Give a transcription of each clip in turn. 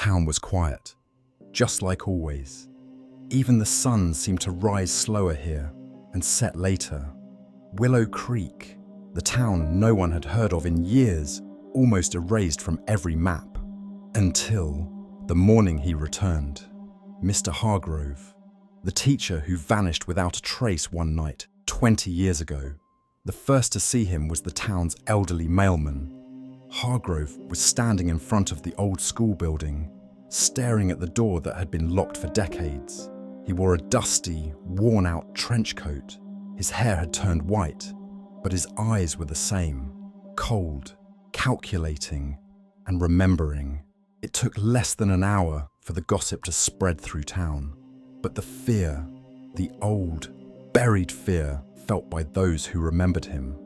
town was quiet, just like always. Even the sun seemed to rise slower here and set later. Willow Creek, the town no one had heard of in years, almost erased from every map. Until the morning he returned. Mr. Hargrove, the teacher who vanished without a trace one night 20 years ago. The first to see him was the town's elderly mailman. Hargrove was standing in front of the old school building, staring at the door that had been locked for decades. He wore a dusty, worn-out trench coat. His hair had turned white, but his eyes were the same, cold, calculating, and remembering. It took less than an hour for the gossip to spread through town, but the fear, the old, buried fear felt by those who remembered him,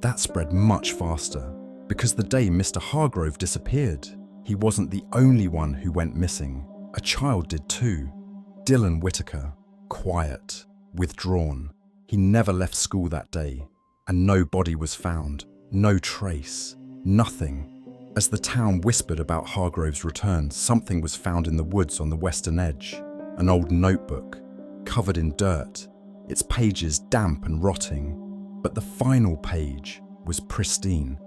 that spread much faster, because the day Mr. Hargrove disappeared, he wasn't the only one who went missing. A child did too. Dylan Whitaker, quiet, withdrawn. He never left school that day, and no body was found, no trace, nothing. As the town whispered about Hargrove's return, something was found in the woods on the western edge, an old notebook, covered in dirt, its pages damp and rotting. But the final page was pristine,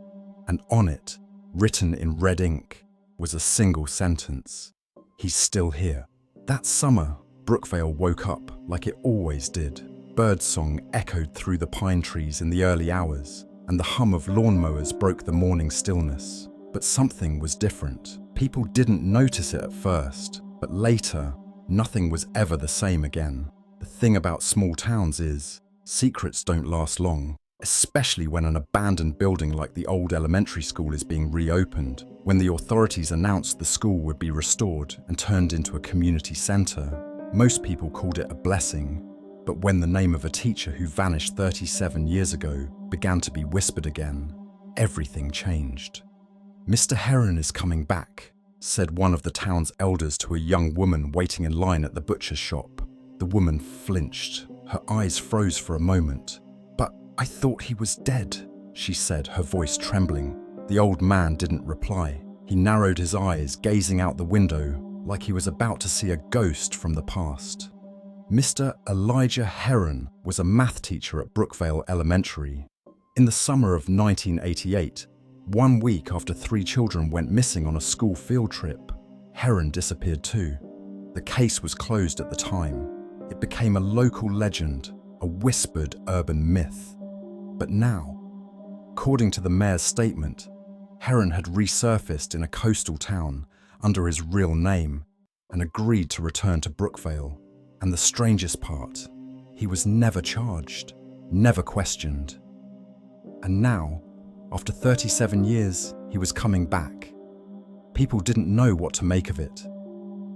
and on it, written in red ink, was a single sentence. "He's still here." That summer, Brookvale woke up like it always did. Birdsong echoed through the pine trees in the early hours, and the hum of lawnmowers broke the morning stillness. But something was different. People didn't notice it at first, but later, nothing was ever the same again. The thing about small towns is, secrets don't last long, especially when an abandoned building like the old elementary school is being reopened. When the authorities announced the school would be restored and turned into a community centre, most people called it a blessing. But when the name of a teacher who vanished 37 years ago began to be whispered again, everything changed. "Mr. Heron is coming back," said one of the town's elders to a young woman waiting in line at the butcher's shop. The woman flinched. Her eyes froze for a moment. "But I thought he was dead," she said, her voice trembling. The old man didn't reply. He narrowed his eyes, gazing out the window like he was about to see a ghost from the past. Mr. Elijah Heron was a math teacher at Brookvale Elementary. In the summer of 1988, 1 week after 3 children went missing on a school field trip, Heron disappeared too. The case was closed at the time. It became a local legend, a whispered urban myth. But now, according to the mayor's statement, Heron had resurfaced in a coastal town under his real name and agreed to return to Brookvale. And the strangest part, he was never charged, never questioned. And now, after 37 years, he was coming back. People didn't know what to make of it.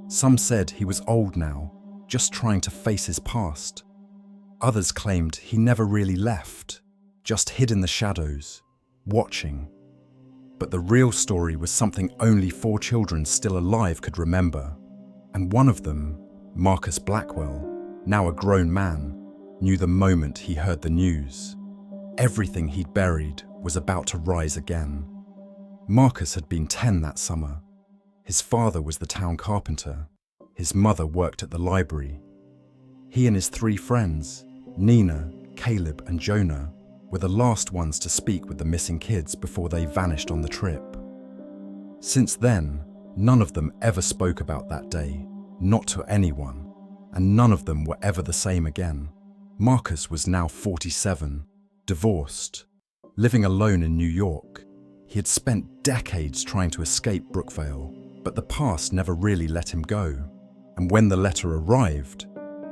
Some said he was old now, just trying to face his past. Others claimed he never really left, just hid in the shadows, watching. But the real story was something only 4 children still alive could remember. And one of them, Marcus Blackwell, now a grown man, knew the moment he heard the news. Everything he'd buried was about to rise again. Marcus had been 10 that summer. His father was the town carpenter. His mother worked at the library. He and his 3 friends, Nina, Caleb, and Jonah, were the last ones to speak with the missing kids before they vanished on the trip. Since then, none of them ever spoke about that day, not to anyone, and none of them were ever the same again. Marcus was now 47, divorced, living alone in New York. He had spent decades trying to escape Brookvale, but the past never really let him go. And when the letter arrived,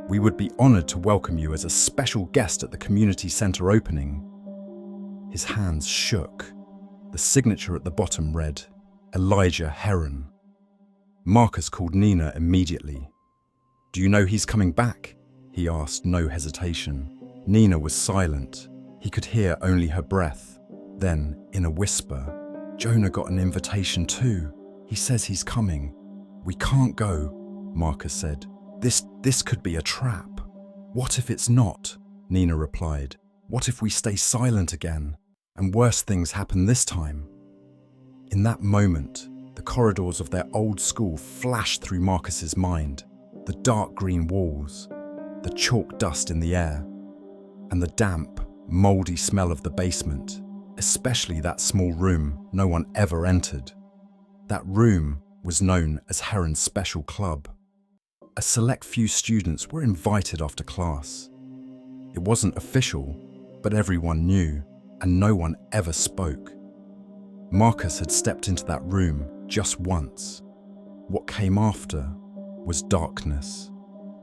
"We would be honored to welcome you as a special guest at the community center opening." His hands shook. The signature at the bottom read, Elijah Heron. Marcus called Nina immediately. "Do you know he's coming back?" he asked, no hesitation. Nina was silent. He could hear only her breath. Then, in a whisper, "Jonah got an invitation too. He says he's coming." "We can't go," Marcus said. This could be a trap." "What if it's not?" Nina replied. "What if we stay silent again, and worse things happen this time?" In that moment, The corridors of their old school flashed through Marcus's mind. The dark green walls, the chalk dust in the air, and the damp, mouldy smell of the basement, especially that small room no one ever entered. That room was known as Heron's Special Club. A select few students were invited after class. It wasn't official, but everyone knew, and no one ever spoke. Marcus had stepped into that room just once. What came after was darkness.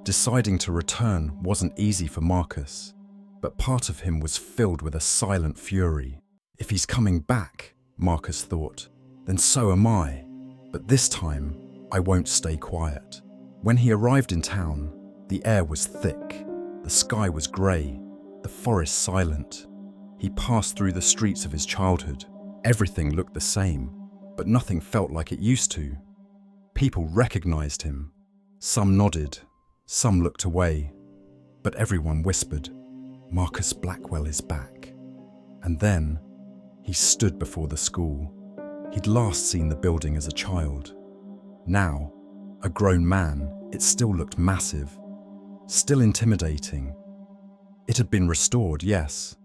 Deciding to return wasn't easy for Marcus, but part of him was filled with a silent fury. If he's coming back, Marcus thought, then so am I. But this time, I won't stay quiet. When he arrived in town, the air was thick, the sky was grey, the forest silent. He passed through the streets of his childhood. Everything looked the same, but nothing felt like it used to. People recognized him. Some nodded, some looked away, but everyone whispered, "Marcus Blackwell is back." And then, he stood before the school. He'd last seen the building as a child. Now, a grown man, it still looked massive, still intimidating. It had been restored, yes,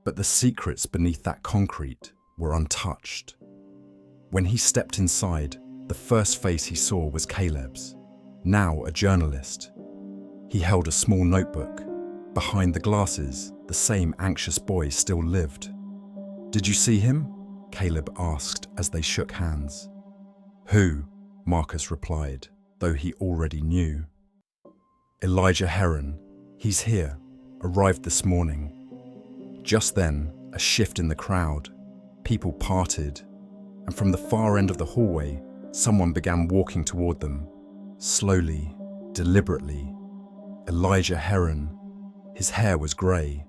but the secrets beneath that concrete were untouched. When he stepped inside, the first face he saw was Caleb's, now a journalist. He held a small notebook. Behind the glasses, the same anxious boy still lived. "Did you see him?" Caleb asked as they shook hands. "Who?" Marcus replied, though he already knew. "Elijah Heron. He's here. Arrived this morning." Just then, a shift in the crowd. People parted, and from the far end of the hallway, someone began walking toward them. Slowly, deliberately. Elijah Heron. His hair was grey,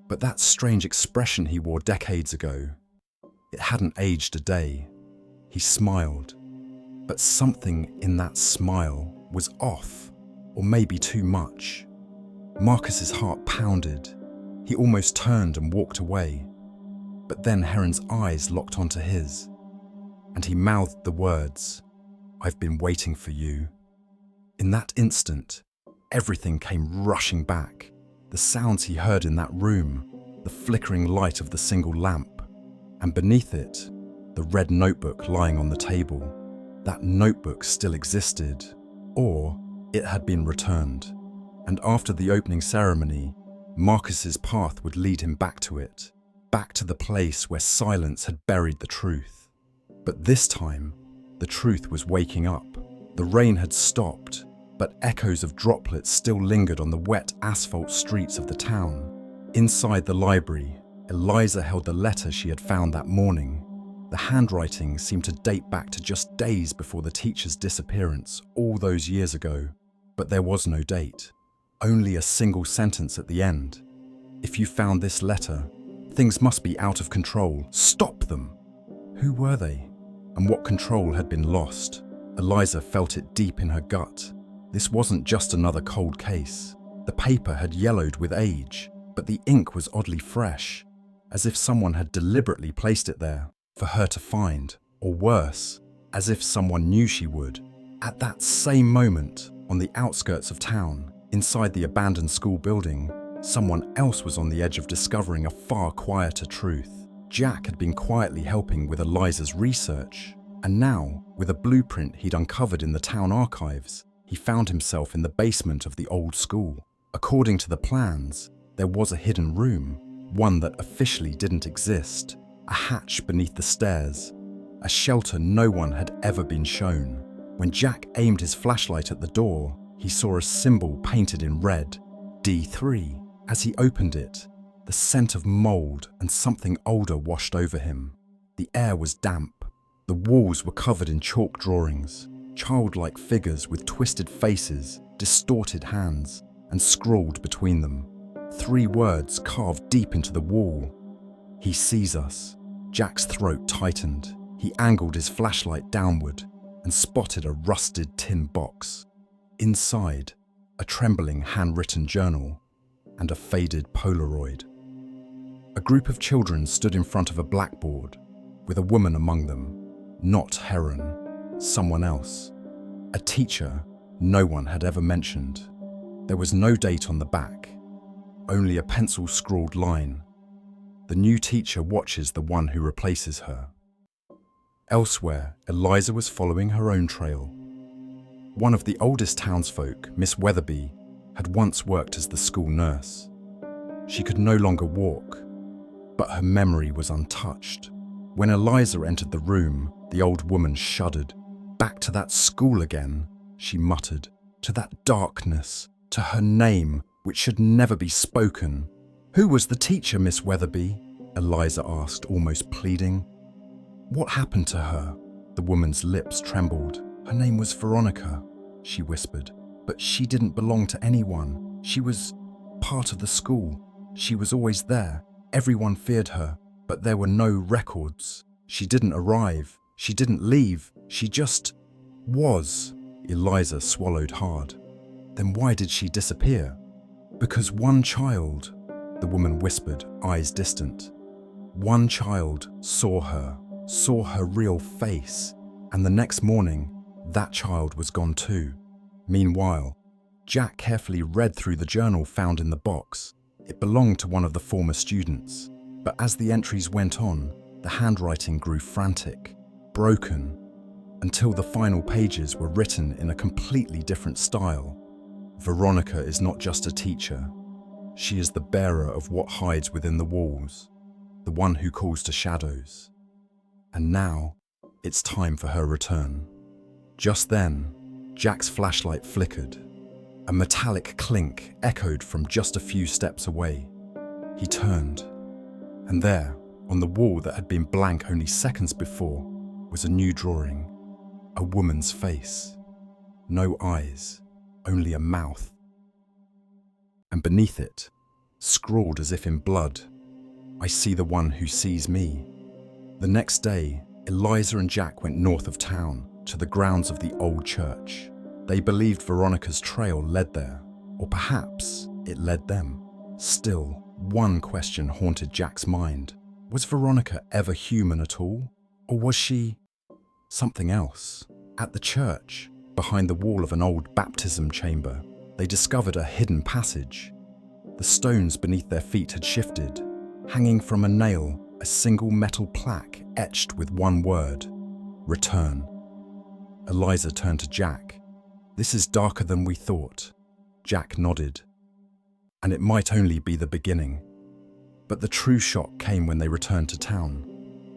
but that strange expression he wore decades ago, it hadn't aged a day. He smiled, but something in that smile was off, or maybe too much. Marcus's heart pounded. He almost turned and walked away. But then Heron's eyes locked onto his, and he mouthed the words, "I've been waiting for you." In that instant, everything came rushing back. The sounds he heard in that room, the flickering light of the single lamp, and beneath it, the red notebook lying on the table. That notebook still existed, or it had been returned. And after the opening ceremony, Marcus's path would lead him back to it, back to the place where silence had buried the truth. But this time, the truth was waking up. The rain had stopped, but echoes of droplets still lingered on the wet asphalt streets of the town. Inside the library, Eliza held the letter she had found that morning. The handwriting seemed to date back to just days before the teacher's disappearance all those years ago. But there was no date, only a single sentence at the end. "If you found this letter, things must be out of control. Stop them!" Who were they? And what control had been lost? Eliza felt it deep in her gut. This wasn't just another cold case. The paper had yellowed with age, but the ink was oddly fresh, as if someone had deliberately placed it there for her to find, or worse, as if someone knew she would. At that same moment, on the outskirts of town, inside the abandoned school building, someone else was on the edge of discovering a far quieter truth. Jack had been quietly helping with Eliza's research, and now, with a blueprint he'd uncovered in the town archives, he found himself in the basement of the old school. According to the plans, there was a hidden room, one that officially didn't exist, a hatch beneath the stairs, a shelter no one had ever been shown. When Jack aimed his flashlight at the door, he saw a symbol painted in red, D3. As he opened it, the scent of mold and something older washed over him. The air was damp. The walls were covered in chalk drawings, childlike figures with twisted faces, distorted hands, and scrawled between them. 3 words carved deep into the wall. "He sees us." Jack's throat tightened. He angled his flashlight downward and spotted a rusted tin box. Inside, a trembling handwritten journal and a faded Polaroid. A group of children stood in front of a blackboard, with a woman among them, not Heron. someone else. A teacher no one had ever mentioned. There was no date on the back, only a pencil-scrawled line. The new teacher watches the one who replaces her. Elsewhere, Eliza was following her own trail. One of the oldest townsfolk, Miss Weatherby, had once worked as the school nurse. She could no longer walk, but her memory was untouched. When Eliza entered the room, the old woman shuddered. "Back to that school again," she muttered. "To that darkness, to her name, which should never be spoken." "Who was the teacher, Miss Weatherby?" Eliza asked, almost pleading. "What happened to her?" The woman's lips trembled. "Her name was Veronica," she whispered. "But she didn't belong to anyone. She was part of the school. She was always there. Everyone feared her, but there were no records. She didn't arrive. She didn't leave. She just was." Eliza swallowed hard. "Then why did she disappear?" "Because one child," the woman whispered, eyes distant. "One child saw her real face, and the next morning, that child was gone too." Meanwhile, Jack carefully read through the journal found in the box. It belonged to one of the former students, but as the entries went on, the handwriting grew frantic, broken, until the final pages were written in a completely different style. "Veronica is not just a teacher. She is the bearer of what hides within the walls, the one who calls to shadows. And now, it's time for her return." Just then, Jack's flashlight flickered. A metallic clink echoed from just a few steps away. He turned, and there, on the wall that had been blank only seconds before, was a new drawing. A woman's face. No eyes, only a mouth. And beneath it, scrawled as if in blood, "I see the one who sees me." The next day, Eliza and Jack went north of town, to the grounds of the old church. They believed Veronica's trail led there, or perhaps it led them. Still, one question haunted Jack's mind. Was Veronica ever human at all? Or was she something else? At the church, behind the wall of an old baptism chamber, they discovered a hidden passage. The stones beneath their feet had shifted. Hanging from a nail, a single metal plaque etched with one word: "Return." Eliza turned to Jack. "This is darker than we thought." Jack nodded. "And it might only be the beginning." But the true shock came when they returned to town.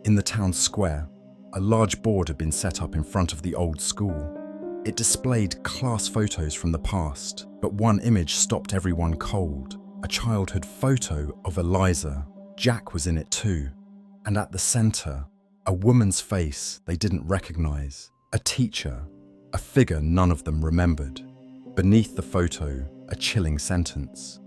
In the town square, a large board had been set up in front of the old school. It displayed class photos from the past, but one image stopped everyone cold. A childhood photo of Eliza. Jack was in it too. And at the center, a woman's face they didn't recognize. A teacher, a figure none of them remembered. Beneath the photo, a chilling sentence.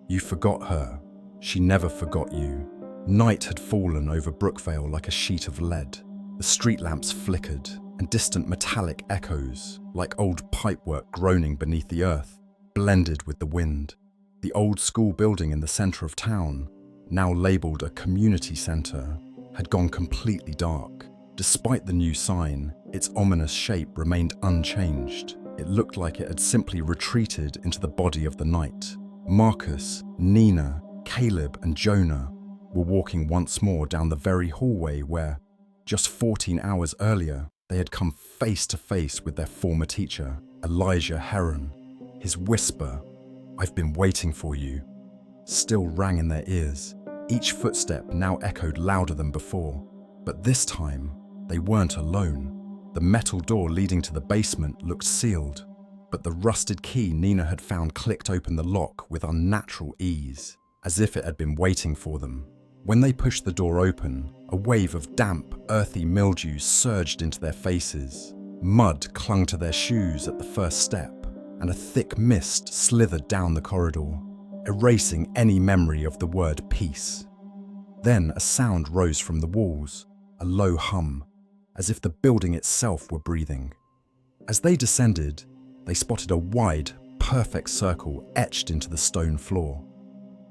"You forgot her. She never forgot you." Night had fallen over Brookvale like a sheet of lead. The street lamps flickered, and distant metallic echoes, like old pipework groaning beneath the earth, blended with the wind. The old school building in the center of town, now labeled a community center, had gone completely dark. Despite the new sign, its ominous shape remained unchanged. It looked like it had simply retreated into the body of the night. Marcus, Nina, Caleb, and Jonah were walking once more down the very hallway where, just 14 hours earlier, they had come face to face with their former teacher, Elijah Heron. His whisper, "I've been waiting for you," still rang in their ears. Each footstep now echoed louder than before. But this time, they weren't alone. The metal door leading to the basement looked sealed, but the rusted key Nina had found clicked open the lock with unnatural ease, as if it had been waiting for them. When they pushed the door open, a wave of damp, earthy mildew surged into their faces. Mud clung to their shoes at the first step, and a thick mist slithered down the corridor, erasing any memory of the word peace. Then a sound rose from the walls, a low hum, as if the building itself were breathing. As they descended, they spotted a wide, perfect circle etched into the stone floor.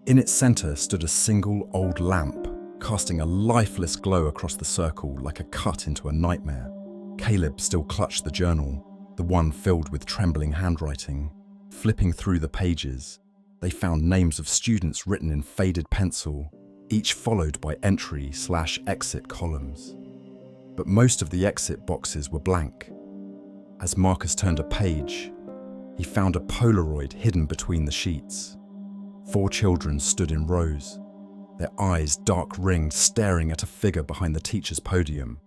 In its center stood a single old lamp, casting a lifeless glow across the circle like a cut into a nightmare. Caleb still clutched the journal, the one filled with trembling handwriting. Flipping through the pages, they found names of students written in faded pencil, each followed by entry/exit columns. But most of the exit boxes were blank. As Marcus turned a page, he found a Polaroid hidden between the sheets. 4 children stood in rows, their eyes dark-ringed, staring at a figure behind the teacher's podium.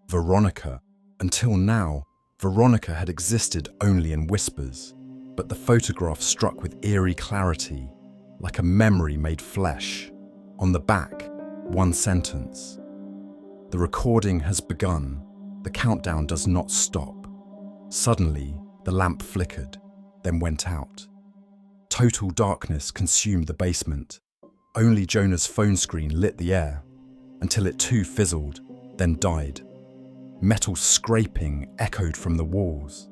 Veronica. Until now, Veronica had existed only in whispers, but the photograph struck with eerie clarity, like a memory made flesh. On the back, one sentence: "The recording has begun. The countdown does not stop." Suddenly, the lamp flickered, then went out. Total darkness consumed the basement. Only Jonah's phone screen lit the air, until it too fizzled, then died. Metal scraping echoed from the walls.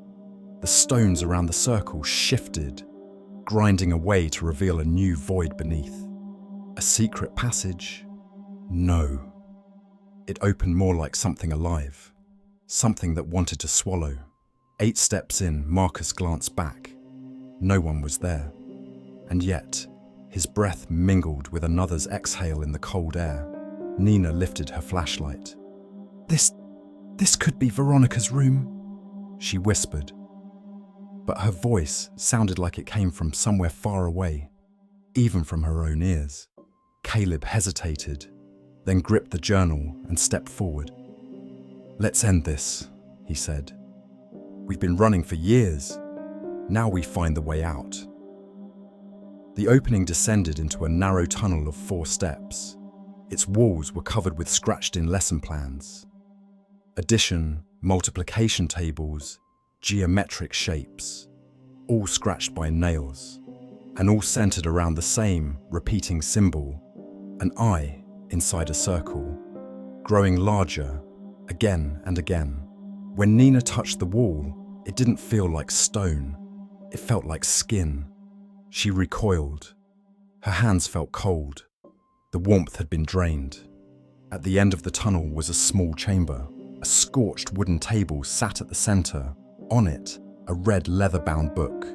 The stones around the circle shifted, grinding away to reveal a new void beneath. A secret passage? No. It opened more like something alive, something that wanted to swallow. 8 steps in, Marcus glanced back. No one was there. And yet, his breath mingled with another's exhale in the cold air. Nina lifted her flashlight. This could be Veronica's room," she whispered. But her voice sounded like it came from somewhere far away, even from her own ears. Caleb hesitated, then gripped the journal and stepped forward. "Let's end this," he said. "We've been running for years. Now we find the way out." The opening descended into a narrow tunnel of 4 steps. Its walls were covered with scratched-in lesson plans. Addition, multiplication tables, geometric shapes, all scratched by nails, and all centered around the same repeating symbol, an eye inside a circle, growing larger again and again. When Nina touched the wall, it didn't feel like stone, it felt like skin. She recoiled. Her hands felt cold. The warmth had been drained. At the end of the tunnel was a small chamber. A scorched wooden table sat at the center. On it, a red leather-bound book.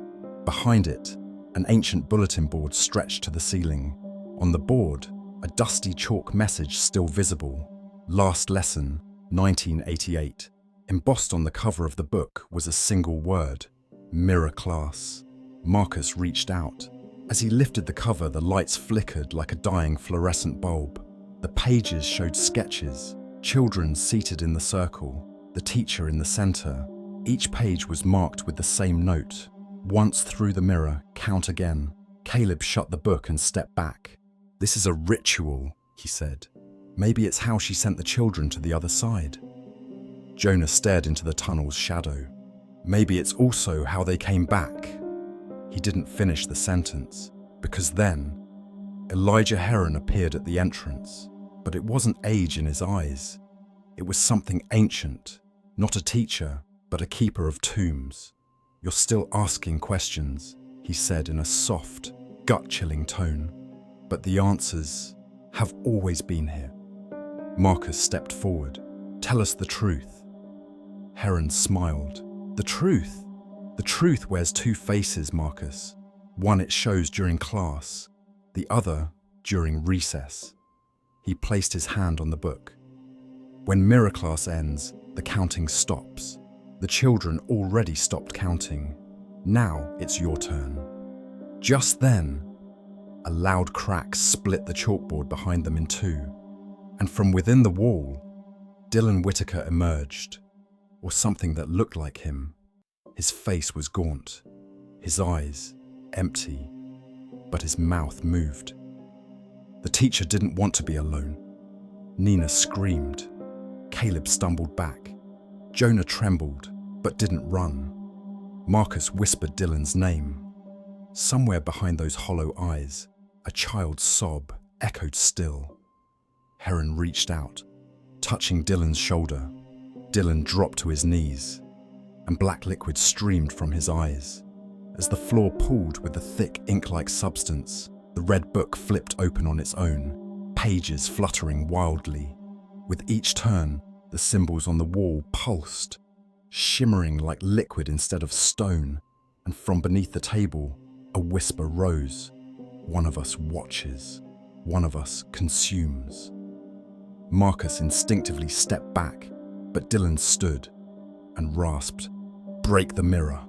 Behind it, an ancient bulletin board stretched to the ceiling. On the board, a dusty chalk message still visible. "Last lesson, 1988. Embossed on the cover of the book was a single word: mirror class. Marcus reached out. As he lifted the cover, the lights flickered like a dying fluorescent bulb. The pages showed sketches, children seated in the circle, the teacher in the center. Each page was marked with the same note: once through the mirror, count again. Caleb shut the book and stepped back. "This is a ritual," he said. "Maybe it's how she sent the children to the other side." Jonah stared into the tunnel's shadow. "Maybe it's also how they came back." He didn't finish the sentence, because then Elijah Heron appeared at the entrance. But it wasn't age in his eyes. It was something ancient, not a teacher, but a keeper of tombs. "You're still asking questions," he said in a soft, gut-chilling tone. "But the answers have always been here." Marcus stepped forward. "Tell us the truth." Heron smiled. "The truth? The truth wears 2 faces, Marcus. One it shows during class, the other during recess." He placed his hand on the book. "When mirror class ends, the counting stops. The children already stopped counting. Now it's your turn." Just then, a loud crack split the chalkboard behind them in 2, and from within the wall, Dylan Whitaker emerged, or something that looked like him. His face was gaunt, his eyes empty, but his mouth moved. The teacher didn't want to be alone. Nina screamed. Caleb stumbled back. Jonah trembled, but didn't run. Marcus whispered Dylan's name. Somewhere behind those hollow eyes, a child's sob echoed still. Heron reached out, touching Dylan's shoulder. Dylan dropped to his knees, and black liquid streamed from his eyes. As the floor pooled with a thick ink-like substance, the red book flipped open on its own, pages fluttering wildly. With each turn, the symbols on the wall pulsed, shimmering like liquid instead of stone, and from beneath the table, a whisper rose. One of us watches, one of us consumes. Marcus instinctively stepped back, but Dylan stood and rasped, "Break the mirror."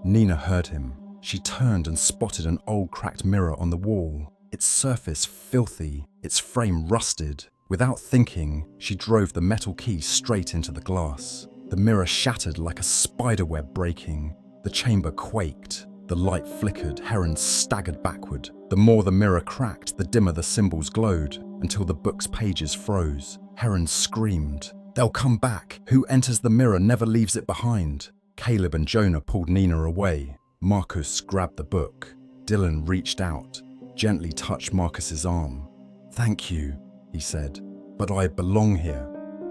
Nina heard him. She turned and spotted an old cracked mirror on the wall, its surface filthy, its frame rusted. Without thinking, she drove the metal key straight into the glass. The mirror shattered like a spiderweb breaking. The chamber quaked. The light flickered. Heron staggered backward. The more the mirror cracked, the dimmer the symbols glowed, until the book's pages froze. Heron screamed, "They'll come back! Who enters the mirror never leaves it behind." Caleb and Jonah pulled Nina away. Marcus grabbed the book. Dylan reached out, gently touched Marcus's arm. "Thank you," he said, "but I belong here."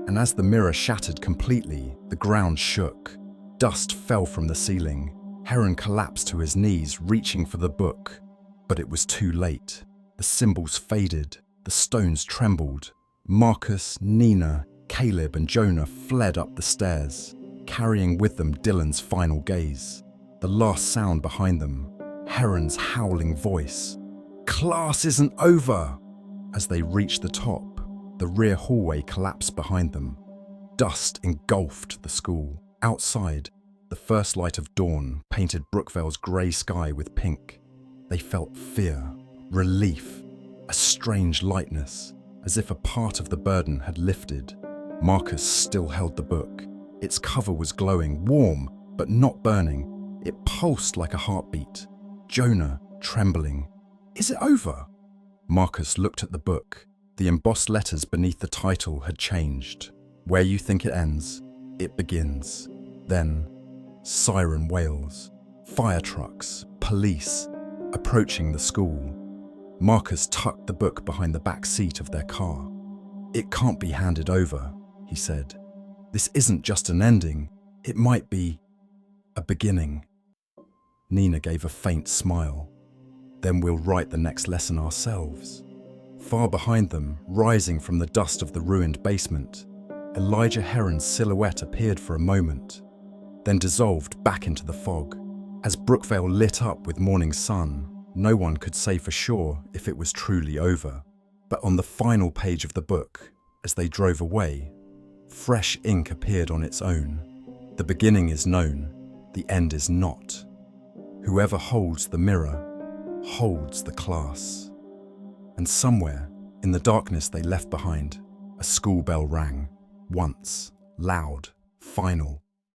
And as the mirror shattered completely, the ground shook. Dust fell from the ceiling. Heron collapsed to his knees, reaching for the book. But it was too late. The symbols faded. The stones trembled. Marcus, Nina, Caleb, and Jonah fled up the stairs, carrying with them Dylan's final gaze. The last sound behind them, Heron's howling voice. "Class isn't over!" As they reached the top, the rear hallway collapsed behind them. Dust engulfed the school. Outside, the first light of dawn painted Brookvale's grey sky with pink. They felt fear, relief, a strange lightness, as if a part of the burden had lifted. Marcus still held the book. Its cover was glowing, warm, but not burning. It pulsed like a heartbeat. Jonah, trembling. "Is it over?" Marcus looked at the book. The embossed letters beneath the title had changed. "Where you think it ends, it begins." Then, siren wails, fire trucks, police, approaching the school. Marcus tucked the book behind the back seat of their car. "It can't be handed over," he said. "This isn't just an ending. It might be a beginning." Nina gave a faint smile. "Then we'll write the next lesson ourselves." Far behind them, rising from the dust of the ruined basement, Elijah Heron's silhouette appeared for a moment, then dissolved back into the fog. As Brookvale lit up with morning sun, no one could say for sure if it was truly over. But on the final page of the book, as they drove away, fresh ink appeared on its own. "The beginning is known, the end is not. Whoever holds the mirror holds the class." And somewhere, in the darkness they left behind, a school bell rang. Once, loud, final,